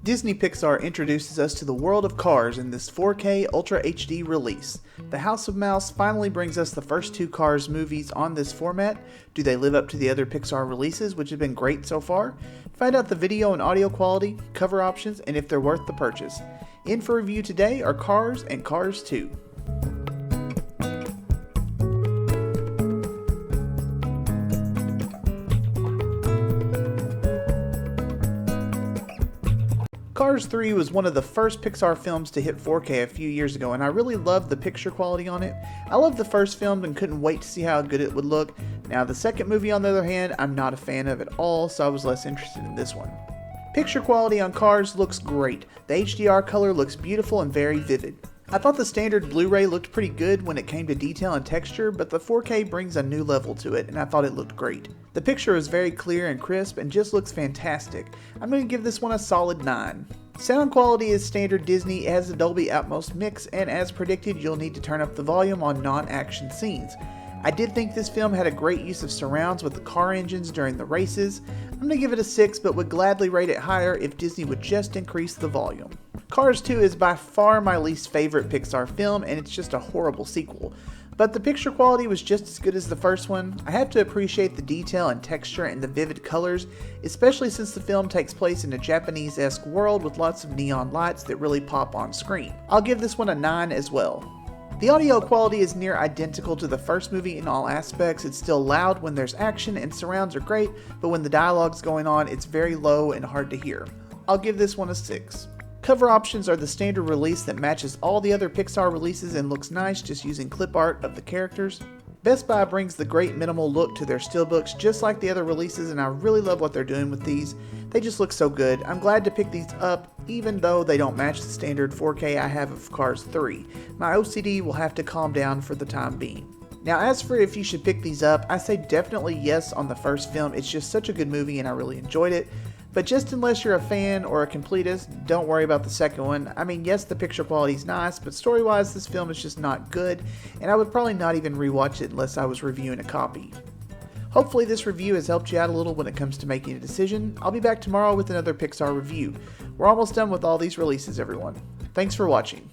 Disney Pixar introduces us to the world of Cars in this 4K Ultra HD release. The House of Mouse finally brings us the first two Cars movies on this format. Do they live up to the other Pixar releases, which have been great so far? Find out the video and audio quality, cover options, and if they're worth the purchase. In for review today are Cars and Cars 2. Cars 3 was one of the first Pixar films to hit 4K a few years ago, and I really loved the picture quality on it. I loved the first film and couldn't wait to see how good it would look. Now the second movie, on the other hand, I'm not a fan of at all, so I was less interested in this one. Picture quality on Cars looks great. The HDR color looks beautiful and very vivid. I thought the standard Blu-ray looked pretty good when it came to detail and texture, but the 4K brings a new level to it, and I thought it looked great. The picture is very clear and crisp and just looks fantastic. I'm going to give this one a solid 9. Sound quality is standard Disney. It has a Dolby Atmos mix, and as predicted, you'll need to turn up the volume on non-action scenes. I did think this film had a great use of surrounds with the car engines during the races. I'm going to give it a 6, but would gladly rate it higher if Disney would just increase the volume. Cars 2 is by far my least favorite Pixar film, and it's just a horrible sequel. But the picture quality was just as good as the first one. I have to appreciate the detail and texture and the vivid colors, especially since the film takes place in a Japanese-esque world with lots of neon lights that really pop on screen. I'll give this one a 9 as well. The audio quality is near identical to the first movie in all aspects. It's still loud when there's action and surrounds are great, but when the dialogue's going on, it's very low and hard to hear. I'll give this one a 6. Cover options are the standard release that matches all the other Pixar releases and looks nice just using clip art of the characters. Best Buy brings the great minimal look to their steelbooks just like the other releases, and I really love what they're doing with these. They just look so good. I'm glad to pick these up even though they don't match the standard 4K I have of Cars 3. My OCD will have to calm down for the time being. Now as for if you should pick these up, I say definitely yes on the first film. It's just such a good movie and I really enjoyed it. But just unless you're a fan or a completist, don't worry about the second one. I mean, yes, the picture quality is nice, but story-wise, this film is just not good, and I would probably not even rewatch it unless I was reviewing a copy. Hopefully this review has helped you out a little when it comes to making a decision. I'll be back tomorrow with another Pixar review. We're almost done with all these releases, everyone. Thanks for watching.